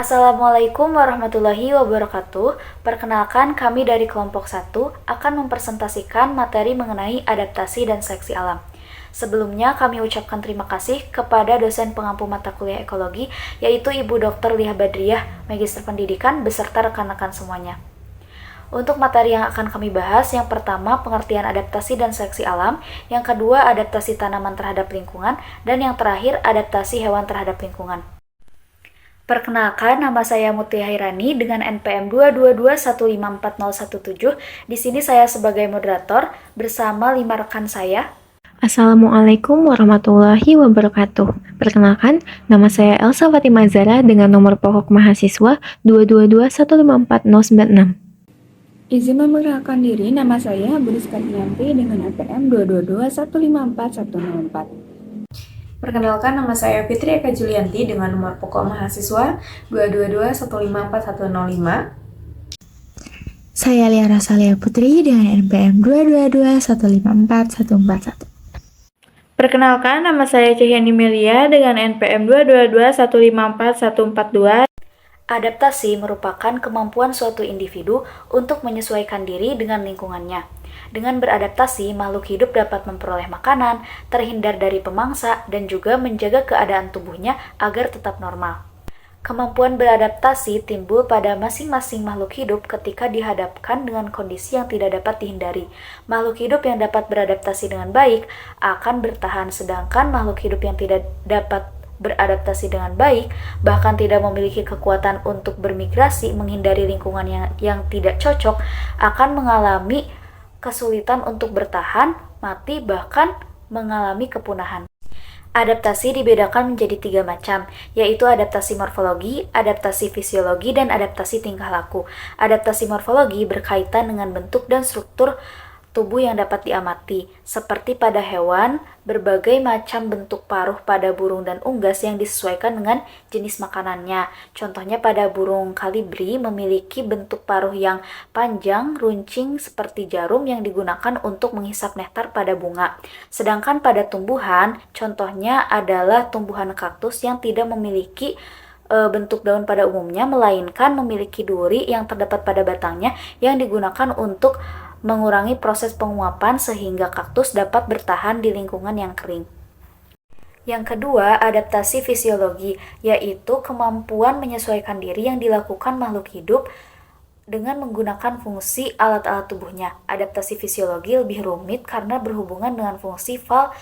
Assalamualaikum warahmatullahi wabarakatuh. Perkenalkan, kami dari kelompok 1 akan mempresentasikan materi mengenai adaptasi dan seleksi alam. Sebelumnya kami ucapkan terima kasih kepada dosen pengampu mata kuliah ekologi, yaitu Ibu Dr. Lia Badriah, Magister Pendidikan, beserta rekan-rekan semuanya. Untuk materi yang akan kami bahas, yang pertama pengertian adaptasi dan seleksi alam, yang kedua adaptasi tanaman terhadap lingkungan, dan yang terakhir adaptasi hewan terhadap lingkungan. Perkenalkan, nama saya Mutia Hairani dengan NPM 222154017. Di sini saya sebagai moderator bersama 5 rekan saya. Assalamualaikum warahmatullahi wabarakatuh. Perkenalkan, nama saya Elsa Fatimah Zara dengan nomor pokok mahasiswa 222154096. Izin memperkenalkan diri, nama saya Budi Skadianti dengan NPM 222154104. Perkenalkan, nama saya Fitri Eka Julianti dengan nomor pokok mahasiswa 222154105. Saya Lia Rasalia Putri dengan NPM 222154141. Perkenalkan, nama saya Cihyani Melia dengan NPM 222154142. Adaptasi merupakan kemampuan suatu individu untuk menyesuaikan diri dengan lingkungannya. Dengan beradaptasi, makhluk hidup dapat memperoleh makanan, terhindar dari pemangsa, dan juga menjaga keadaan tubuhnya agar tetap normal. Kemampuan beradaptasi timbul pada masing-masing makhluk hidup ketika dihadapkan dengan kondisi yang tidak dapat dihindari. Makhluk hidup yang dapat beradaptasi dengan baik akan bertahan, sedangkan makhluk hidup yang tidak dapat beradaptasi dengan baik, bahkan tidak memiliki kekuatan untuk bermigrasi menghindari lingkungan yang tidak cocok, akan mengalami kesulitan untuk bertahan, mati, bahkan mengalami kepunahan. Adaptasi dibedakan menjadi 3 macam, yaitu adaptasi morfologi, adaptasi fisiologi, dan adaptasi tingkah laku. Adaptasi morfologi berkaitan dengan bentuk dan struktur tubuh yang dapat diamati, seperti pada hewan, berbagai macam bentuk paruh pada burung dan unggas yang disesuaikan dengan jenis makanannya. Contohnya pada burung kalibri memiliki bentuk paruh yang panjang, runcing seperti jarum yang digunakan untuk menghisap nektar pada bunga. Sedangkan pada tumbuhan, contohnya adalah tumbuhan kaktus yang tidak memiliki bentuk daun pada umumnya, melainkan memiliki duri yang terdapat pada batangnya yang digunakan untuk mengurangi proses penguapan sehingga kaktus dapat bertahan di lingkungan yang kering. Yang kedua, adaptasi fisiologi, yaitu kemampuan menyesuaikan diri yang dilakukan makhluk hidup dengan menggunakan fungsi alat-alat tubuhnya. Adaptasi fisiologi lebih rumit karena berhubungan dengan fungsi fal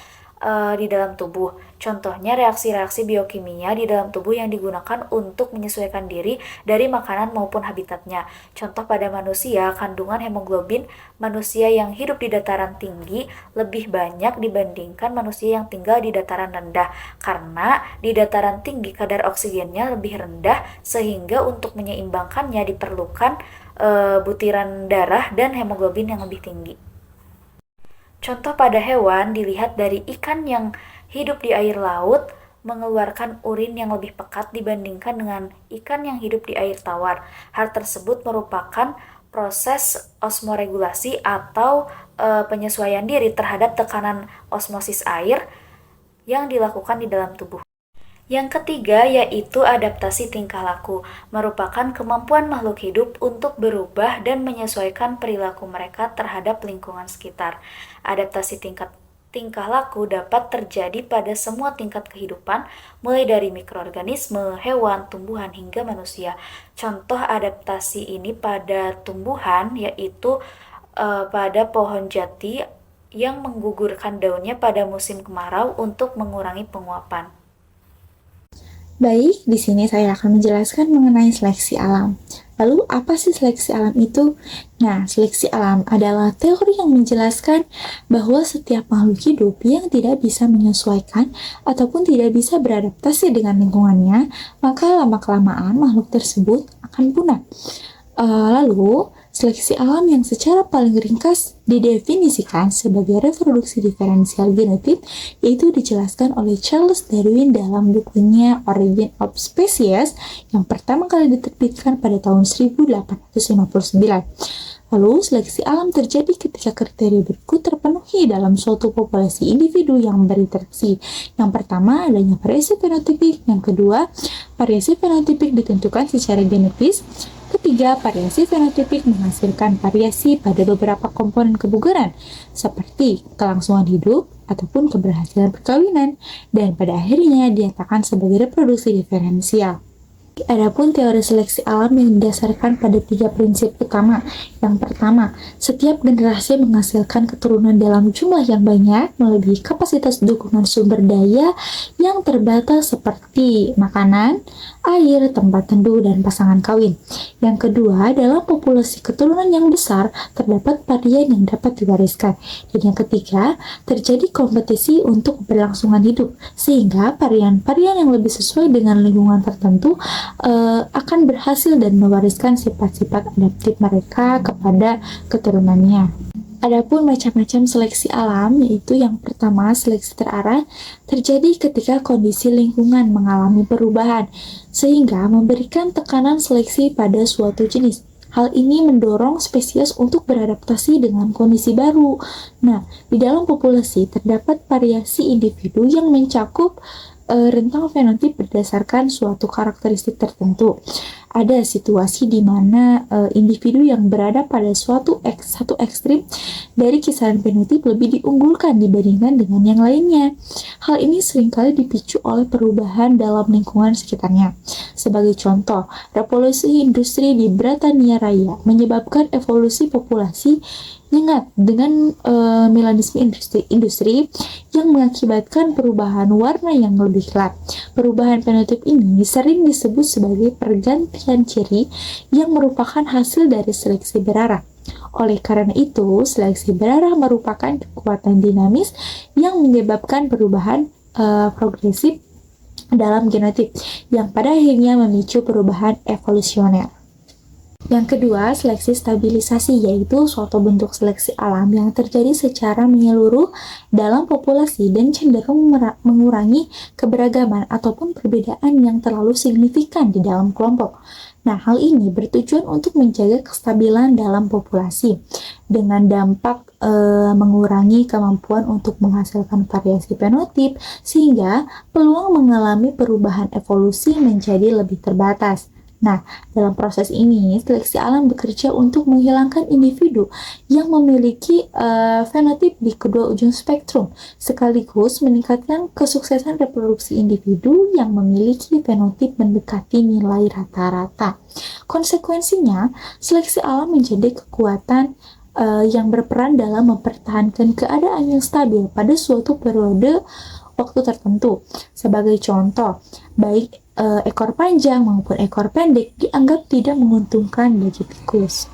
di dalam tubuh. Contohnya reaksi-reaksi biokimia di dalam tubuh yang digunakan untuk menyesuaikan diri dari makanan maupun habitatnya. Contoh pada manusia, kandungan hemoglobin manusia yang hidup di dataran tinggi lebih banyak dibandingkan manusia yang tinggal di dataran rendah, karena di dataran tinggi kadar oksigennya lebih rendah sehingga untuk menyeimbangkannya diperlukan butiran darah dan hemoglobin yang lebih tinggi. Contoh pada hewan dilihat dari ikan yang hidup di air laut mengeluarkan urin yang lebih pekat dibandingkan dengan ikan yang hidup di air tawar. Hal tersebut merupakan proses osmoregulasi atau penyesuaian diri terhadap tekanan osmosis air yang dilakukan di dalam tubuh. Yang ketiga yaitu adaptasi tingkah laku, merupakan kemampuan makhluk hidup untuk berubah dan menyesuaikan perilaku mereka terhadap lingkungan sekitar. Adaptasi tingkah laku dapat terjadi pada semua tingkat kehidupan, mulai dari mikroorganisme, hewan, tumbuhan, hingga manusia. Contoh adaptasi ini pada tumbuhan yaitu pada pohon jati yang menggugurkan daunnya pada musim kemarau untuk mengurangi penguapan. Baik, di sini saya akan menjelaskan mengenai seleksi alam. Lalu, apa sih seleksi alam itu? Nah, seleksi alam adalah teori yang menjelaskan bahwa setiap makhluk hidup yang tidak bisa menyesuaikan ataupun tidak bisa beradaptasi dengan lingkungannya, maka lama-kelamaan makhluk tersebut akan punah. Lalu, seleksi alam yang secara paling ringkas didefinisikan sebagai reproduksi diferensial genotip, yaitu dijelaskan oleh Charles Darwin dalam bukunya Origin of Species yang pertama kali diterbitkan pada tahun 1859. Lalu, seleksi alam terjadi ketika kriteria berikut terpenuhi dalam suatu populasi individu yang berinteraksi. Yang pertama, adanya variasi fenotipik. Yang kedua, variasi fenotipik ditentukan secara genetis. Ketiga, variasi fenotipik menghasilkan variasi pada beberapa komponen kebugaran, seperti kelangsungan hidup ataupun keberhasilan perkawinan, dan pada akhirnya dinyatakan sebagai reproduksi diferensial. Adapun teori seleksi alam yang didasarkan pada 3 prinsip utama. Yang pertama, setiap generasi menghasilkan keturunan dalam jumlah yang banyak melebihi kapasitas dukungan sumber daya yang terbatas seperti makanan, air, tempat teduh, dan pasangan kawin. Yang kedua, dalam populasi keturunan yang besar terdapat varian yang dapat diwariskan. Dan yang ketiga, terjadi kompetisi untuk keberlangsungan hidup, sehingga varian-varian yang lebih sesuai dengan lingkungan tertentu akan berhasil dan mewariskan sifat-sifat adaptif mereka kepada keturunannya. Adapun macam-macam seleksi alam, yaitu yang pertama, seleksi terarah, terjadi ketika kondisi lingkungan mengalami perubahan, sehingga memberikan tekanan seleksi pada suatu jenis. Hal ini mendorong spesies untuk beradaptasi dengan kondisi baru. Nah, di dalam populasi terdapat variasi individu yang mencakup rentang fenotip berdasarkan suatu karakteristik tertentu. Ada situasi di mana individu yang berada pada satu ekstrim dari kisaran fenotip lebih diunggulkan dibandingkan dengan yang lainnya. Hal ini seringkali dipicu oleh perubahan dalam lingkungan sekitarnya. Sebagai contoh, revolusi industri di Britania Raya menyebabkan evolusi populasi nyengat dengan melanisme industri yang mengakibatkan perubahan warna yang lebih gelap. Perubahan fenotip ini sering disebut sebagai pergantian ciri yang merupakan hasil dari seleksi berarah. Oleh karena itu, seleksi berarah merupakan kekuatan dinamis yang menyebabkan perubahan progresif dalam genotip yang pada akhirnya memicu perubahan evolusioner. Yang kedua, seleksi stabilisasi, yaitu suatu bentuk seleksi alam yang terjadi secara menyeluruh dalam populasi dan cenderung mengurangi keberagaman ataupun perbedaan yang terlalu signifikan di dalam kelompok. Nah, hal ini bertujuan untuk menjaga kestabilan dalam populasi dengan dampak mengurangi kemampuan untuk menghasilkan variasi fenotip sehingga peluang mengalami perubahan evolusi menjadi lebih terbatas. Nah, dalam proses ini, seleksi alam bekerja untuk menghilangkan individu yang memiliki fenotip di kedua ujung spektrum, sekaligus meningkatkan kesuksesan reproduksi individu yang memiliki fenotip mendekati nilai rata-rata. Konsekuensinya, seleksi alam menjadi kekuatan yang berperan dalam mempertahankan keadaan yang stabil pada suatu periode waktu tertentu. Sebagai contoh, baik ekor panjang maupun ekor pendek dianggap tidak menguntungkan bagi tikus.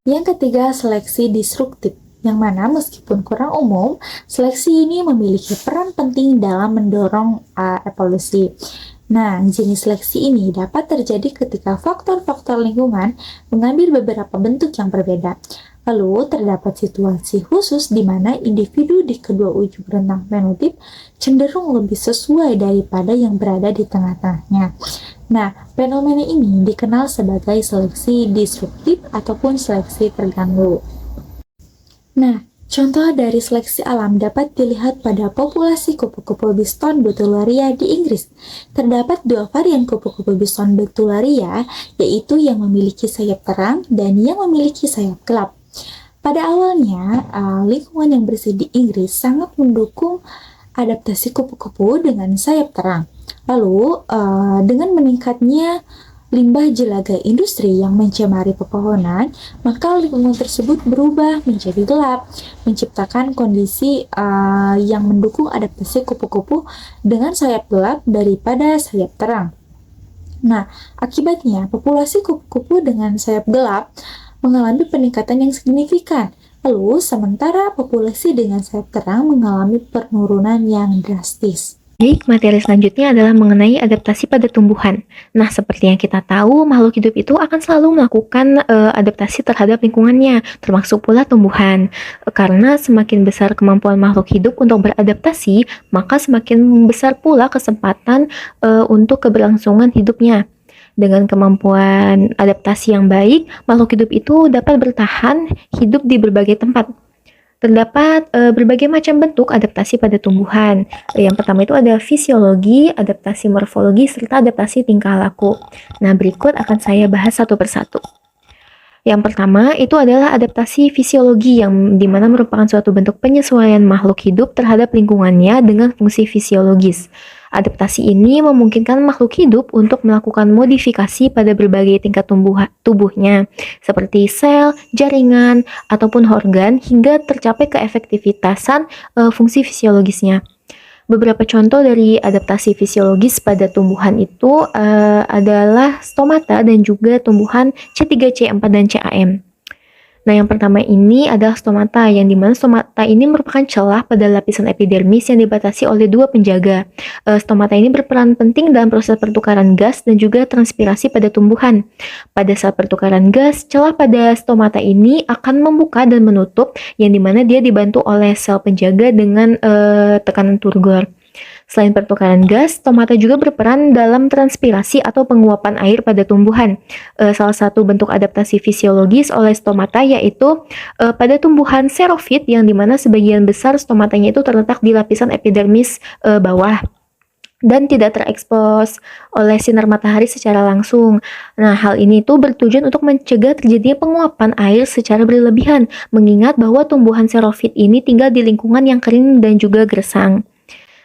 Yang ketiga, seleksi disruptif, yang mana meskipun kurang umum, seleksi ini memiliki peran penting dalam mendorong evolusi. Nah, jenis seleksi ini dapat terjadi ketika faktor-faktor lingkungan mengambil beberapa bentuk yang berbeda. Lalu, terdapat situasi khusus di mana individu di kedua ujung rentang fenotip cenderung lebih sesuai daripada yang berada di tengah-tengahnya. Nah, fenomena ini dikenal sebagai seleksi disruptif ataupun seleksi terganggu. Nah, contoh dari seleksi alam dapat dilihat pada populasi kupu-kupu biston betularia di Inggris. Terdapat dua varian kupu-kupu biston betularia, yaitu yang memiliki sayap terang dan yang memiliki sayap gelap. Pada awalnya, lingkungan yang bersih di Inggris sangat mendukung adaptasi kupu-kupu dengan sayap terang. Lalu, dengan meningkatnya limbah jelaga industri yang mencemari pepohonan, maka lingkungan tersebut berubah menjadi gelap, menciptakan kondisi yang mendukung adaptasi kupu-kupu dengan sayap gelap daripada sayap terang. Nah, akibatnya populasi kupu-kupu dengan sayap gelap mengalami peningkatan yang signifikan. Lalu, sementara populasi dengan sayap terang mengalami penurunan yang drastis. Baik, materi selanjutnya adalah mengenai adaptasi pada tumbuhan. Nah, seperti yang kita tahu, makhluk hidup itu akan selalu melakukan adaptasi terhadap lingkungannya, termasuk pula tumbuhan. Karena semakin besar kemampuan makhluk hidup untuk beradaptasi, maka semakin besar pula kesempatan untuk keberlangsungan hidupnya. Dengan kemampuan adaptasi yang baik, makhluk hidup itu dapat bertahan hidup di berbagai tempat. Terdapat berbagai macam bentuk adaptasi pada tumbuhan. Yang pertama itu ada fisiologi, adaptasi morfologi, serta adaptasi tingkah laku. Nah, berikut akan saya bahas satu persatu. Yang pertama itu adalah adaptasi fisiologi yang dimana merupakan suatu bentuk penyesuaian makhluk hidup terhadap lingkungannya dengan fungsi fisiologis. Adaptasi ini memungkinkan makhluk hidup untuk melakukan modifikasi pada berbagai tingkat tubuhnya, seperti sel, jaringan, ataupun organ hingga tercapai keefektivitasan fungsi fisiologisnya. Beberapa contoh dari adaptasi fisiologis pada tumbuhan itu adalah stomata dan juga tumbuhan C3, C4, dan CAM. Nah, yang pertama ini adalah stomata, yang dimana stomata ini merupakan celah pada lapisan epidermis yang dibatasi oleh dua penjaga. Stomata ini berperan penting dalam proses pertukaran gas dan juga transpirasi pada tumbuhan. Pada saat pertukaran gas, celah pada stomata ini akan membuka dan menutup, yang dimana dia dibantu oleh sel penjaga dengan tekanan turgor. Selain pertukaran gas, stomata juga berperan dalam transpirasi atau penguapan air pada tumbuhan. Salah satu bentuk adaptasi fisiologis oleh stomata yaitu pada tumbuhan xerofit, yang dimana sebagian besar stomatanya itu terletak di lapisan epidermis bawah dan tidak terekspos oleh sinar matahari secara langsung. Nah, hal ini tuh bertujuan untuk mencegah terjadinya penguapan air secara berlebihan, mengingat bahwa tumbuhan xerofit ini tinggal di lingkungan yang kering dan juga gersang.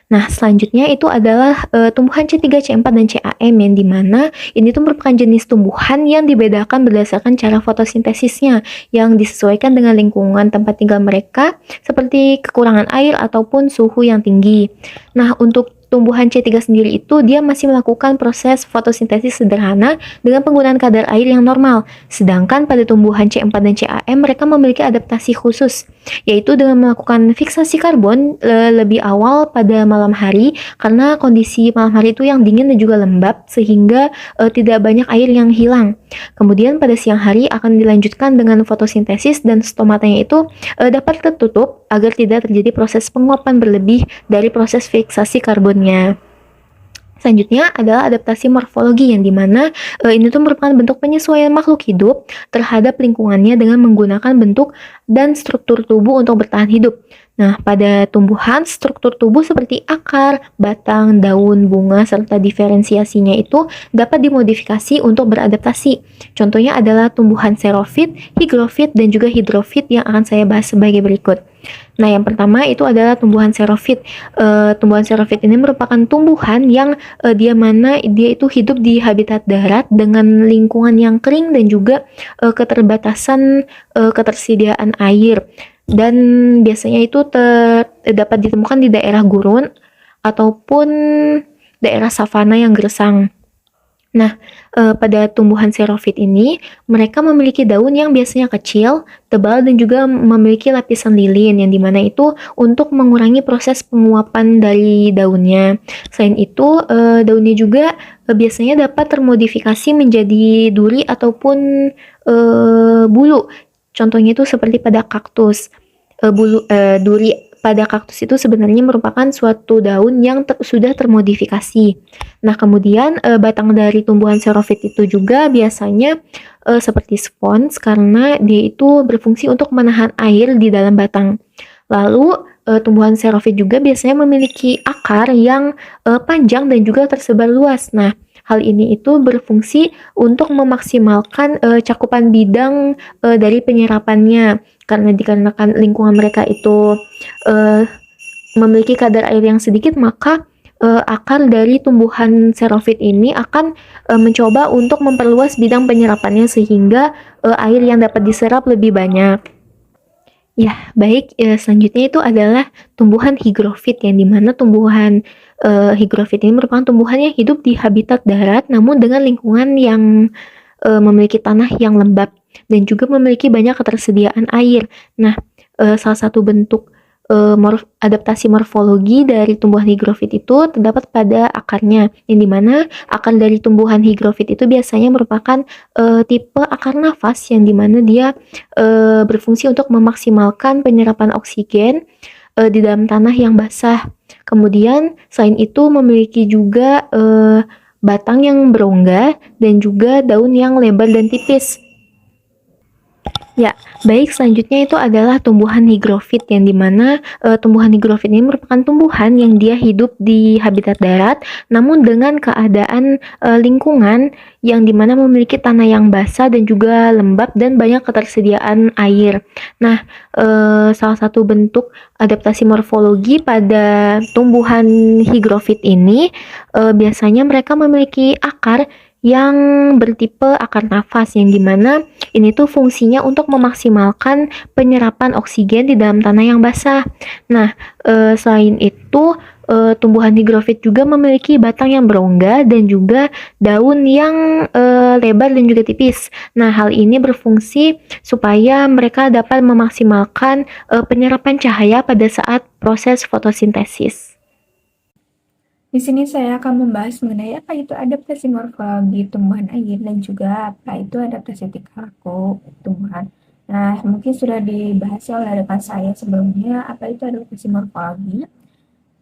Nah, selanjutnya itu adalah tumbuhan C3, C4, dan CAM, yang dimana ini tuh merupakan jenis tumbuhan yang dibedakan berdasarkan cara fotosintesisnya yang disesuaikan dengan lingkungan tempat tinggal mereka, seperti kekurangan air ataupun suhu yang tinggi. Nah, untuk tumbuhan C3 sendiri itu dia masih melakukan proses fotosintesis sederhana dengan penggunaan kadar air yang normal. Sedangkan pada tumbuhan C4 dan CAM mereka memiliki adaptasi khusus, yaitu dengan melakukan fiksasi karbon lebih awal pada malam hari, karena kondisi malam hari itu yang dingin dan juga lembab sehingga tidak banyak air yang hilang. Kemudian pada siang hari akan dilanjutkan dengan fotosintesis dan stomatanya itu dapat tertutup agar tidak terjadi proses penguapan berlebih dari proses fiksasi karbonnya. Selanjutnya adalah adaptasi morfologi, yang dimana ini tuh merupakan bentuk penyesuaian makhluk hidup terhadap lingkungannya dengan menggunakan bentuk dan struktur tubuh untuk bertahan hidup. Nah, pada tumbuhan, struktur tubuh seperti akar, batang, daun, bunga, serta diferensiasinya itu dapat dimodifikasi untuk beradaptasi. Contohnya adalah tumbuhan xerofit, higrofit, dan juga hidrofit yang akan saya bahas sebagai berikut. Nah, yang pertama itu adalah tumbuhan xerofit. Tumbuhan xerofit ini merupakan tumbuhan yang dia itu hidup di habitat darat dengan lingkungan yang kering dan juga keterbatasan ketersediaan air. Dan biasanya itu dapat ditemukan di daerah gurun ataupun daerah savana yang gersang. Nah, pada tumbuhan xerofit ini, mereka memiliki daun yang biasanya kecil, tebal, dan juga memiliki lapisan lilin, yang dimana itu untuk mengurangi proses penguapan dari daunnya. Selain itu, daunnya juga biasanya dapat termodifikasi menjadi duri ataupun bulu. Contohnya itu seperti pada kaktus. Duri pada kaktus itu sebenarnya merupakan suatu daun yang sudah termodifikasi. Nah, kemudian batang dari tumbuhan xerofit itu juga biasanya seperti spons, karena dia itu berfungsi untuk menahan air di dalam batang. Lalu tumbuhan xerofit juga biasanya memiliki akar yang panjang dan juga tersebar luas. Nah, hal ini itu berfungsi untuk memaksimalkan cakupan bidang dari penyerapannya, karena dikarenakan lingkungan mereka itu memiliki kadar air yang sedikit, maka akar dari tumbuhan xerofit ini akan mencoba untuk memperluas bidang penyerapannya sehingga air yang dapat diserap lebih banyak. Ya, baik. Selanjutnya itu adalah tumbuhan higrofit, yang dimana tumbuhan higrofit ini merupakan tumbuhan yang hidup di habitat darat namun dengan lingkungan yang memiliki tanah yang lembab dan juga memiliki banyak ketersediaan air. Nah, salah satu bentuk adaptasi morfologi dari tumbuhan higrofit itu terdapat pada akarnya, yang dimana akar dari tumbuhan higrofit itu biasanya merupakan tipe akar nafas, yang dimana dia berfungsi untuk memaksimalkan penyerapan oksigen di dalam tanah yang basah. Kemudian selain itu memiliki juga batang yang berongga, dan juga daun yang lebar dan tipis. Ya, baik selanjutnya itu adalah tumbuhan higrofit yang dimana tumbuhan higrofit ini merupakan tumbuhan yang dia hidup di habitat darat, namun dengan keadaan lingkungan yang dimana memiliki tanah yang basah dan juga lembab dan banyak ketersediaan air. Nah, salah satu bentuk adaptasi morfologi pada tumbuhan higrofit ini biasanya mereka memiliki akar yang bertipe akar nafas yang dimana ini tuh fungsinya untuk memaksimalkan penyerapan oksigen di dalam tanah yang basah. Nah, selain itu tumbuhan higrofit juga memiliki batang yang berongga dan juga daun yang lebar dan juga tipis. Nah, hal ini berfungsi supaya mereka dapat memaksimalkan penyerapan cahaya pada saat proses fotosintesis. Di sini saya akan membahas mengenai apa itu adaptasi morfologi tumbuhan air dan juga apa itu adaptasi tingkah laku tumbuhan. Nah, mungkin sudah dibahas oleh rekan saya sebelumnya apa itu adaptasi morfologi.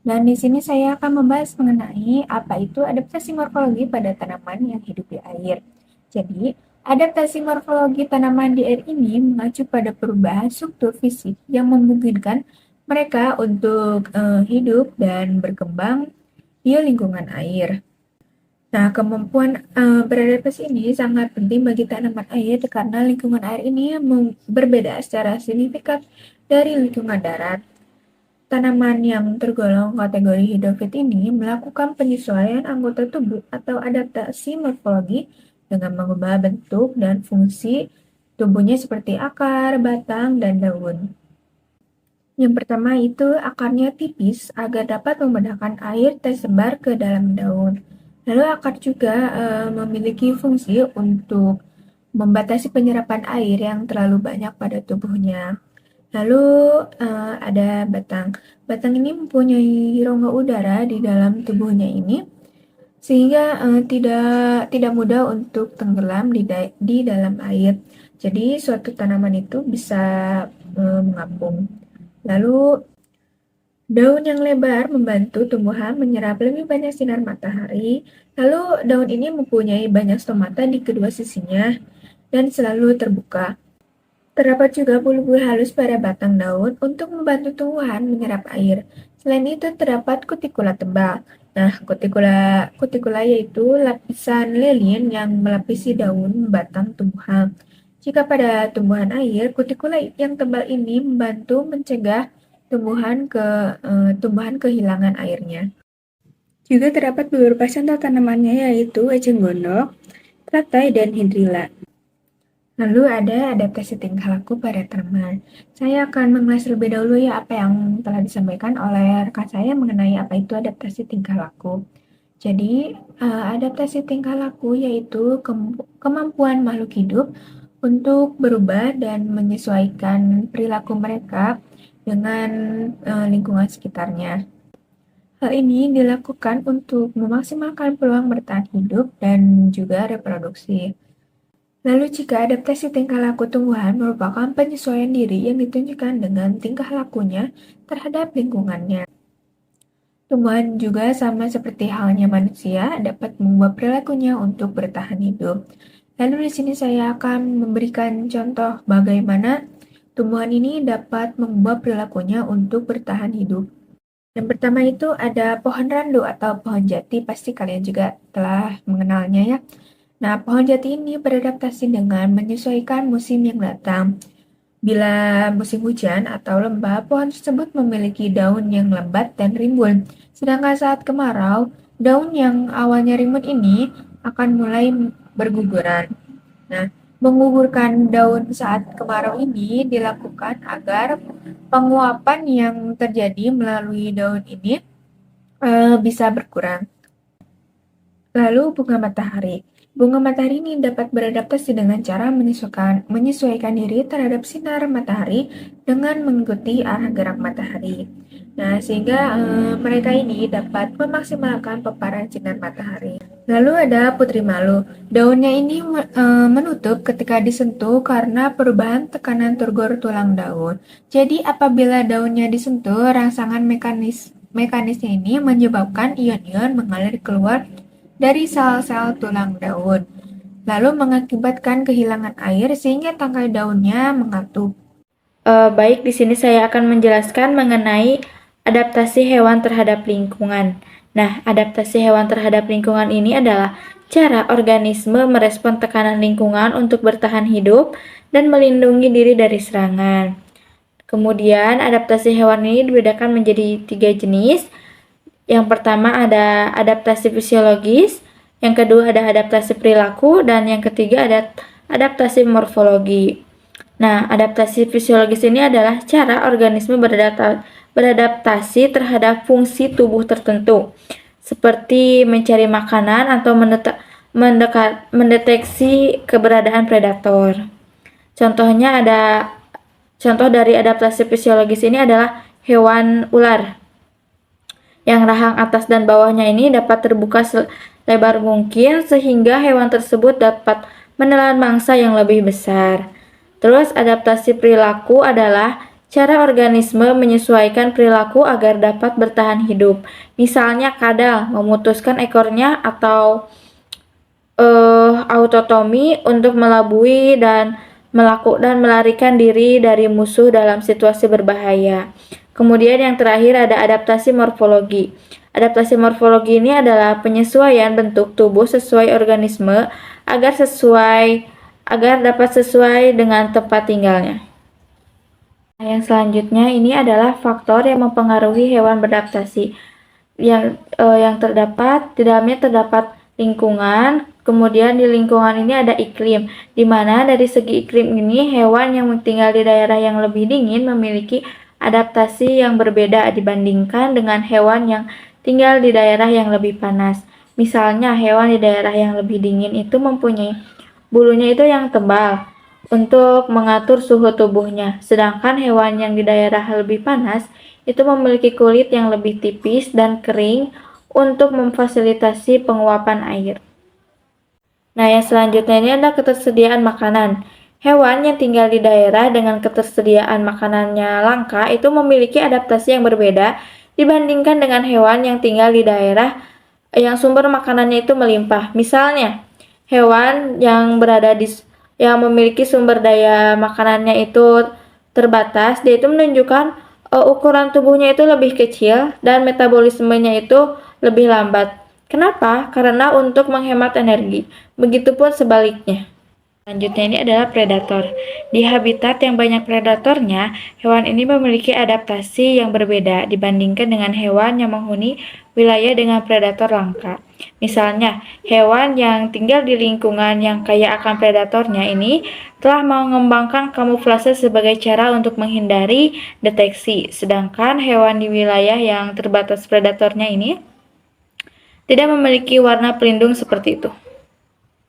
Dan di sini saya akan membahas mengenai apa itu adaptasi morfologi pada tanaman yang hidup di air. Jadi, adaptasi morfologi tanaman di air ini mengacu pada perubahan struktur fisik yang memungkinkan mereka untuk hidup dan berkembang di lingkungan air. Nah, kemampuan beradaptasi ini sangat penting bagi tanaman air karena lingkungan air ini berbeda secara signifikan dari lingkungan darat. Tanaman yang tergolong kategori hidrofit ini melakukan penyesuaian anggota tubuh atau adaptasi morfologi dengan mengubah bentuk dan fungsi tubuhnya seperti akar, batang, dan daun. Yang pertama itu akarnya tipis agar dapat memudahkan air tersebar ke dalam daun. Lalu akar juga memiliki fungsi untuk membatasi penyerapan air yang terlalu banyak pada tubuhnya. Lalu ada batang. Batang ini mempunyai rongga udara di dalam tubuhnya ini sehingga tidak mudah untuk tenggelam di dalam air. Jadi suatu tanaman itu bisa mengapung. Lalu, daun yang lebar membantu tumbuhan menyerap lebih banyak sinar matahari. Lalu, daun ini mempunyai banyak stomata di kedua sisinya dan selalu terbuka. Terdapat juga bulu-bulu halus pada batang daun untuk membantu tumbuhan menyerap air. Selain itu, terdapat kutikula tebal. Nah, kutikula yaitu lapisan lilin yang melapisi daun batang tumbuhan. Jika pada tumbuhan air, kutikula yang tebal ini membantu mencegah tumbuhan kehilangan airnya. Juga terdapat beberapa contoh tanamannya yaitu eceng gondok, teratai, dan hidrilla. Lalu ada adaptasi tingkah laku pada tanaman. Saya akan mengulas terlebih dahulu ya apa yang telah disampaikan oleh rekan saya mengenai apa itu adaptasi tingkah laku. Jadi, adaptasi tingkah laku yaitu kemampuan makhluk hidup untuk berubah dan menyesuaikan perilaku mereka dengan lingkungan sekitarnya. Hal ini dilakukan untuk memaksimalkan peluang bertahan hidup dan juga reproduksi. Lalu jika adaptasi tingkah laku tumbuhan merupakan penyesuaian diri yang ditunjukkan dengan tingkah lakunya terhadap lingkungannya. Tumbuhan juga sama seperti halnya manusia dapat mengubah perilakunya untuk bertahan hidup. Lalu di sini saya akan memberikan contoh bagaimana tumbuhan ini dapat mengubah perilakunya untuk bertahan hidup. Yang pertama itu ada pohon randu atau pohon jati, pasti kalian juga telah mengenalnya ya. Nah, pohon jati ini beradaptasi dengan menyesuaikan musim yang datang. Bila musim hujan atau lembab, pohon tersebut memiliki daun yang lebat dan rimbun. Sedangkan saat kemarau, daun yang awalnya rimbun ini akan mulai berguguran. Nah, menggugurkan daun saat kemarau ini dilakukan agar penguapan yang terjadi melalui daun ini bisa berkurang. Lalu bunga matahari. Bunga matahari ini dapat beradaptasi dengan cara menyesuaikan diri terhadap sinar matahari dengan mengikuti arah gerak matahari. Nah, sehingga mereka ini dapat memaksimalkan paparan sinar matahari. Lalu ada putri malu. Daunnya ini menutup ketika disentuh karena perubahan tekanan turgor tulang daun. Jadi apabila daunnya disentuh, rangsangan mekanisnya ini menyebabkan ion-ion mengalir keluar dari sel-sel tulang daun, lalu mengakibatkan kehilangan air sehingga tangkai daunnya mengatup. Baik, di sini saya akan menjelaskan mengenai adaptasi hewan terhadap lingkungan. Nah, adaptasi hewan terhadap lingkungan ini adalah cara organisme merespon tekanan lingkungan untuk bertahan hidup dan melindungi diri dari serangan. Kemudian, adaptasi hewan ini dibedakan menjadi 3 jenis. Yang pertama ada adaptasi fisiologis, yang kedua ada adaptasi perilaku, dan yang ketiga ada adaptasi morfologi. Nah, adaptasi fisiologis ini adalah cara organisme beradaptasi terhadap fungsi tubuh tertentu, seperti mencari makanan atau mendeteksi keberadaan predator. Contoh dari adaptasi fisiologis ini adalah hewan ular, yang rahang atas dan bawahnya ini dapat terbuka selebar mungkin sehingga hewan tersebut dapat menelan mangsa yang lebih besar. Terus adaptasi perilaku adalah cara organisme menyesuaikan perilaku agar dapat bertahan hidup. Misalnya kadal memutuskan ekornya atau autotomi untuk melabui dan melarikan diri dari musuh dalam situasi berbahaya. Kemudian yang terakhir ada adaptasi morfologi. Adaptasi morfologi ini adalah penyesuaian bentuk tubuh sesuai organisme agar dapat sesuai dengan tempat tinggalnya. Nah, yang selanjutnya ini adalah faktor yang mempengaruhi hewan beradaptasi. Yang terdapat di dalamnya terdapat lingkungan, kemudian di lingkungan ini ada iklim, di mana dari segi iklim ini hewan yang tinggal di daerah yang lebih dingin memiliki adaptasi yang berbeda dibandingkan dengan hewan yang tinggal di daerah yang lebih panas. Misalnya hewan di daerah yang lebih dingin itu mempunyai bulunya itu yang tebal untuk mengatur suhu tubuhnya, sedangkan hewan yang di daerah lebih panas itu memiliki kulit yang lebih tipis dan kering untuk memfasilitasi penguapan air. Nah, yang selanjutnya ini adalah ketersediaan makanan. Hewan yang tinggal di daerah dengan ketersediaan makanannya langka itu memiliki adaptasi yang berbeda dibandingkan dengan hewan yang tinggal di daerah yang sumber makanannya itu melimpah. Misalnya, hewan yang memiliki sumber daya makanannya itu terbatas, dia itu menunjukkan ukuran tubuhnya itu lebih kecil dan metabolismenya itu lebih lambat. Kenapa? Karena untuk menghemat energi. Begitupun sebaliknya. Selanjutnya ini adalah predator. Di habitat yang banyak predatornya, hewan ini memiliki adaptasi yang berbeda dibandingkan dengan hewan yang menghuni wilayah dengan predator langka. Misalnya, hewan yang tinggal di lingkungan yang kaya akan predatornya ini telah mengembangkan kamuflase sebagai cara untuk menghindari deteksi, sedangkan hewan di wilayah yang terbatas predatornya ini tidak memiliki warna pelindung seperti itu.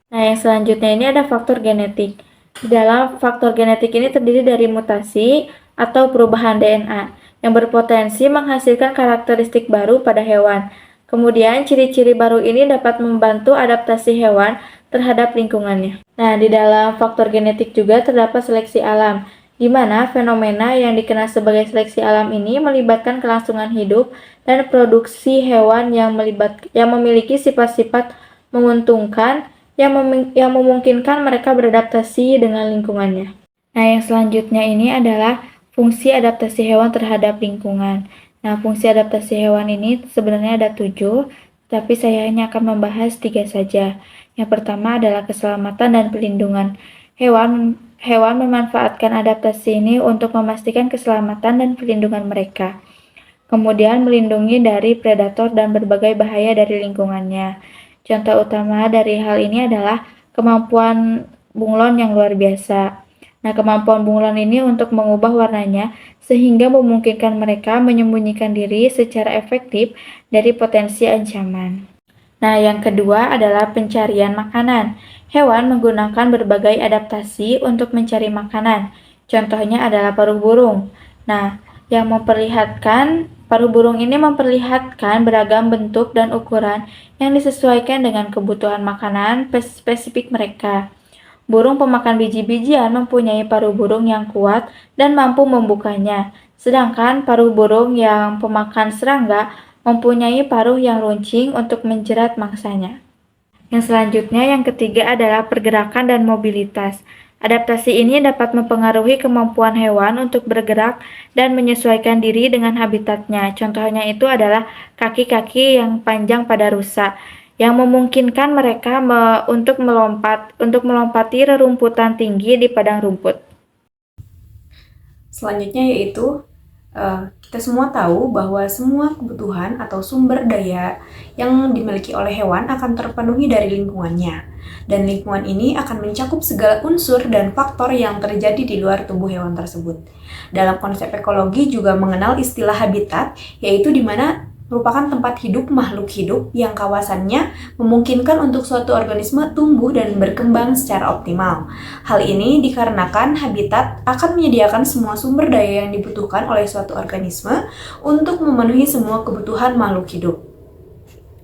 Nah, yang selanjutnya ini ada faktor genetik. Di dalam faktor genetik ini terdiri dari mutasi atau perubahan DNA yang berpotensi menghasilkan karakteristik baru pada hewan. Kemudian, ciri-ciri baru ini dapat membantu adaptasi hewan terhadap lingkungannya. Nah, di dalam faktor genetik juga terdapat seleksi alam, di mana fenomena yang dikenal sebagai seleksi alam ini melibatkan kelangsungan hidup dan produksi hewan yang memiliki sifat-sifat menguntungkan yang memungkinkan mereka beradaptasi dengan lingkungannya. Nah, yang selanjutnya ini adalah fungsi adaptasi hewan terhadap lingkungan. Nah, fungsi adaptasi hewan ini sebenarnya ada 7, tapi saya hanya akan membahas 3 saja. Yang pertama adalah keselamatan dan pelindungan. Hewan memanfaatkan adaptasi ini untuk memastikan keselamatan dan perlindungan mereka. Kemudian melindungi dari predator dan berbagai bahaya dari lingkungannya. Contoh utama dari hal ini adalah kemampuan bunglon yang luar biasa. Nah, kemampuan bunglon ini untuk mengubah warnanya sehingga memungkinkan mereka menyembunyikan diri secara efektif dari potensi ancaman. Nah, yang kedua adalah pencarian makanan. Hewan menggunakan berbagai adaptasi untuk mencari makanan. Contohnya adalah paruh burung. Nah, paruh burung ini memperlihatkan beragam bentuk dan ukuran yang disesuaikan dengan kebutuhan makanan spesifik mereka. Burung pemakan biji-bijian mempunyai paruh burung yang kuat dan mampu membukanya, sedangkan paruh burung yang pemakan serangga mempunyai paruh yang runcing untuk menjerat mangsanya. Yang selanjutnya, yang ketiga adalah pergerakan dan mobilitas. Adaptasi ini dapat mempengaruhi kemampuan hewan untuk bergerak dan menyesuaikan diri dengan habitatnya. Contohnya itu adalah kaki-kaki yang panjang pada rusa, yang memungkinkan mereka untuk melompati rerumputan tinggi di padang rumput. Selanjutnya yaitu kita semua tahu bahwa semua kebutuhan atau sumber daya yang dimiliki oleh hewan akan terpenuhi dari lingkungannya. Dan lingkungan ini akan mencakup segala unsur dan faktor yang terjadi di luar tubuh hewan tersebut. Dalam konsep ekologi juga mengenal istilah habitat, yaitu di mana merupakan tempat hidup makhluk hidup yang kawasannya memungkinkan untuk suatu organisme tumbuh dan berkembang secara optimal. Hal ini dikarenakan habitat akan menyediakan semua sumber daya yang dibutuhkan oleh suatu organisme untuk memenuhi semua kebutuhan makhluk hidup.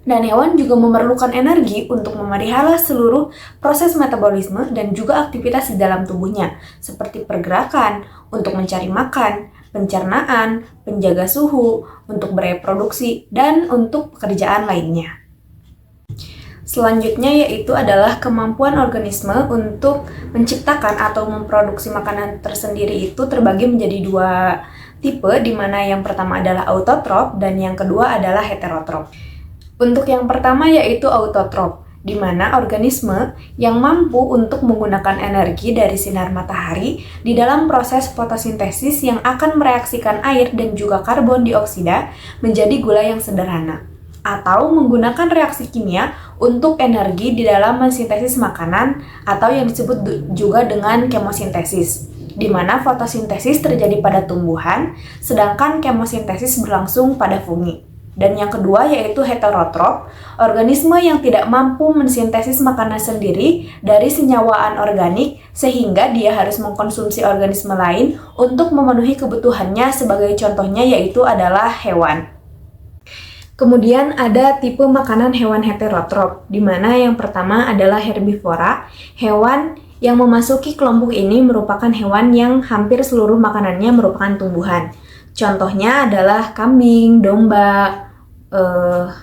Dan hewan juga memerlukan energi untuk memelihara seluruh proses metabolisme dan juga aktivitas di dalam tubuhnya, seperti pergerakan, untuk mencari makan, pencernaan, penjaga suhu, untuk bereproduksi, dan untuk pekerjaan lainnya. Selanjutnya yaitu adalah kemampuan organisme untuk menciptakan atau memproduksi makanan tersendiri itu terbagi menjadi dua tipe, di mana yang pertama adalah autotrof dan yang kedua adalah heterotrof. Untuk yang pertama yaitu autotrof, di mana organisme yang mampu untuk menggunakan energi dari sinar matahari di dalam proses fotosintesis yang akan mereaksikan air dan juga karbon dioksida menjadi gula yang sederhana, atau menggunakan reaksi kimia untuk energi di dalam mensintesis makanan atau yang disebut juga dengan kemosintesis, di mana fotosintesis terjadi pada tumbuhan, sedangkan kemosintesis berlangsung pada fungi. Dan yang kedua yaitu heterotrof, organisme yang tidak mampu mensintesis makanan sendiri dari senyawa anorganik sehingga dia harus mengkonsumsi organisme lain untuk memenuhi kebutuhannya, sebagai contohnya yaitu adalah hewan. Kemudian ada tipe makanan hewan heterotrof, di mana yang pertama adalah herbivora. Hewan yang memasuki kelompok ini merupakan hewan yang hampir seluruh makanannya merupakan tumbuhan. Contohnya adalah kambing, domba,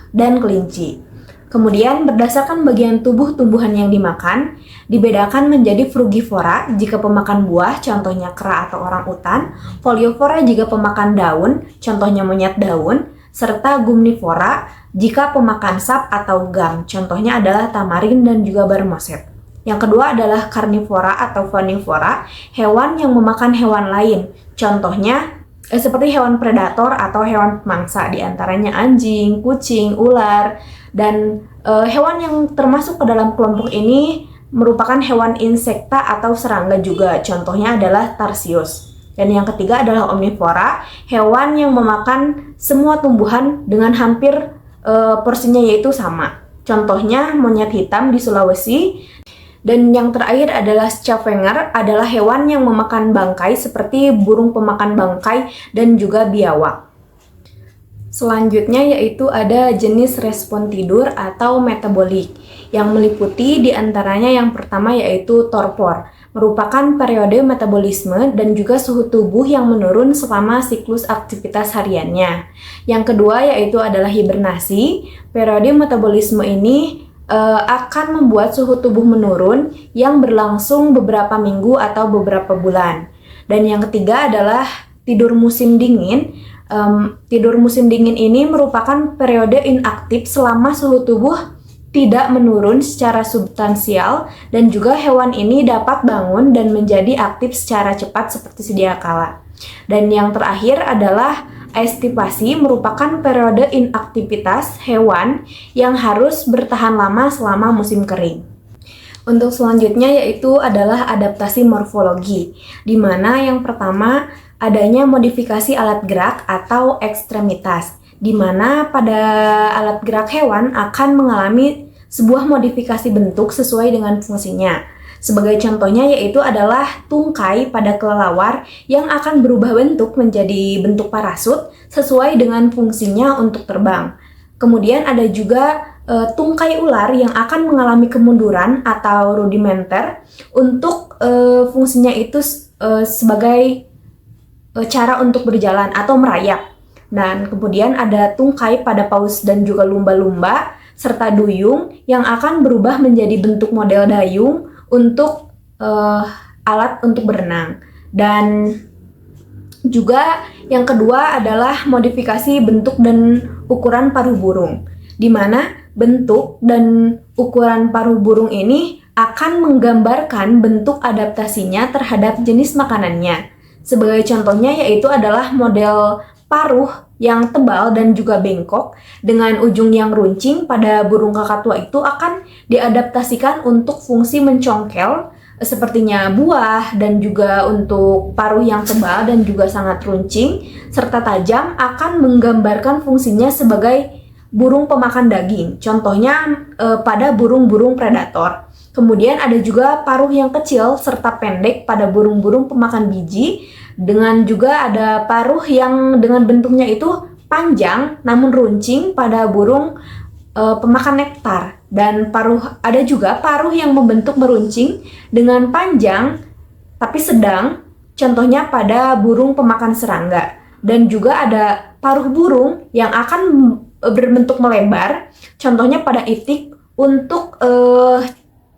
dan kelinci. Kemudian berdasarkan bagian tubuh tumbuhan yang dimakan, dibedakan menjadi frugivora jika pemakan buah, contohnya kera atau orang utan, foliovora jika pemakan daun, contohnya monyet daun, serta gumnivora jika pemakan sap atau gam, contohnya adalah tamarin dan juga barmoset. Yang kedua adalah karnivora atau vonivora, hewan yang memakan hewan lain, contohnya seperti hewan predator atau hewan pemangsa, diantaranya anjing, kucing, ular, dan hewan yang termasuk ke dalam kelompok ini merupakan hewan insekta atau serangga juga, contohnya adalah tarsius. Dan yang ketiga adalah omnivora, hewan yang memakan semua tumbuhan dengan hampir porsinya yaitu sama, contohnya monyet hitam di Sulawesi. Dan yang terakhir adalah scavenger, adalah hewan yang memakan bangkai seperti burung pemakan bangkai dan juga biawak. Selanjutnya yaitu ada jenis respon tidur atau metabolik, yang meliputi diantaranya yang pertama yaitu torpor, merupakan periode metabolisme dan juga suhu tubuh yang menurun selama siklus aktivitas hariannya. Yang kedua yaitu adalah hibernasi, periode metabolisme ini akan membuat suhu tubuh menurun yang berlangsung beberapa minggu atau beberapa bulan. Dan yang ketiga adalah tidur musim dingin. Tidur musim dingin ini merupakan periode inaktif selama suhu tubuh tidak menurun secara substansial dan juga hewan ini dapat bangun dan menjadi aktif secara cepat seperti sedia kala. Dan yang terakhir adalah estipasi, merupakan periode inaktivitas hewan yang harus bertahan lama selama musim kering. Untuk selanjutnya yaitu adalah adaptasi morfologi, di mana yang pertama adanya modifikasi alat gerak atau ekstremitas, di mana pada alat gerak hewan akan mengalami sebuah modifikasi bentuk sesuai dengan fungsinya. Sebagai contohnya yaitu adalah tungkai pada kelelawar yang akan berubah bentuk menjadi bentuk parasut sesuai dengan fungsinya untuk terbang. Kemudian ada juga tungkai ular yang akan mengalami kemunduran atau rudimenter untuk fungsinya itu sebagai cara untuk berjalan atau merayap. Dan kemudian ada tungkai pada paus dan juga lumba-lumba serta duyung yang akan berubah menjadi bentuk model dayung untuk alat untuk berenang. Dan juga yang kedua adalah modifikasi bentuk dan ukuran paruh burung, di mana bentuk dan ukuran paruh burung ini akan menggambarkan bentuk adaptasinya terhadap jenis makanannya. Sebagai contohnya yaitu adalah model paruh yang tebal dan juga bengkok dengan ujung yang runcing pada burung kakatua itu akan diadaptasikan untuk fungsi mencongkel sepertinya buah, dan juga untuk paruh yang tebal dan juga sangat runcing serta tajam akan menggambarkan fungsinya sebagai burung pemakan daging. Contohnya pada burung-burung predator. Kemudian ada juga paruh yang kecil serta pendek pada burung-burung pemakan biji, dengan juga ada paruh yang dengan bentuknya itu panjang namun runcing pada burung pemakan nektar. Dan ada juga paruh yang membentuk meruncing dengan panjang tapi sedang, contohnya pada burung pemakan serangga. Dan juga ada paruh burung yang akan berbentuk melebar, contohnya pada itik untuk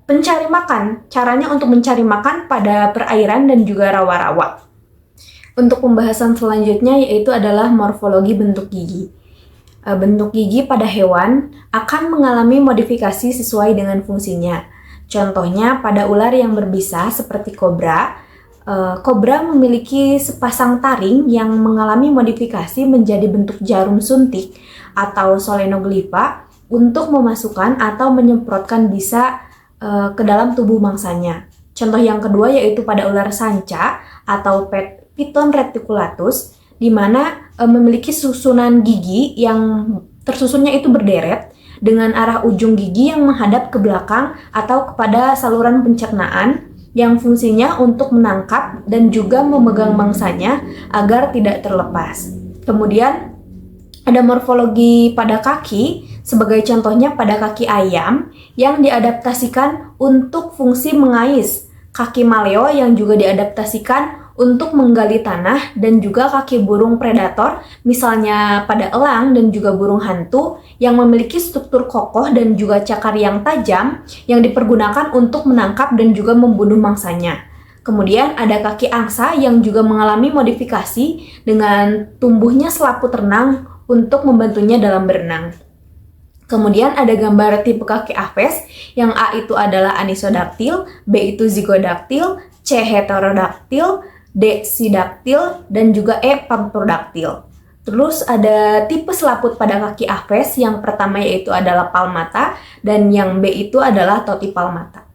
pencari makan. Caranya untuk mencari makan pada perairan dan juga rawa-rawa. Untuk pembahasan selanjutnya yaitu adalah morfologi bentuk gigi. Bentuk gigi pada hewan akan mengalami modifikasi sesuai dengan fungsinya. Contohnya pada ular yang berbisa seperti kobra. Kobra memiliki sepasang taring yang mengalami modifikasi menjadi bentuk jarum suntik atau solenoglifa untuk memasukkan atau menyemprotkan bisa ke dalam tubuh mangsanya. Contoh yang kedua yaitu pada ular sanca atau Python reticulatus, di mana memiliki susunan gigi yang tersusunnya itu berderet dengan arah ujung gigi yang menghadap ke belakang atau kepada saluran pencernaan yang fungsinya untuk menangkap dan juga memegang mangsanya agar tidak terlepas. Kemudian ada morfologi pada kaki, sebagai contohnya pada kaki ayam yang diadaptasikan untuk fungsi mengais, kaki maleo yang juga diadaptasikan untuk menggali tanah, dan juga kaki burung predator misalnya pada elang dan juga burung hantu yang memiliki struktur kokoh dan juga cakar yang tajam yang dipergunakan untuk menangkap dan juga membunuh mangsanya. Kemudian ada kaki angsa yang juga mengalami modifikasi dengan tumbuhnya selaput renang untuk membantunya dalam berenang. Kemudian ada gambar tipe kaki aves yang A itu adalah anisodaktil, B itu zigodaktil, C heterodaktil, D sidaktil, dan juga E pamprodaktil. Terus ada tipe selaput pada kaki aves, yang pertama yaitu adalah palmata dan yang B itu adalah totipalmata.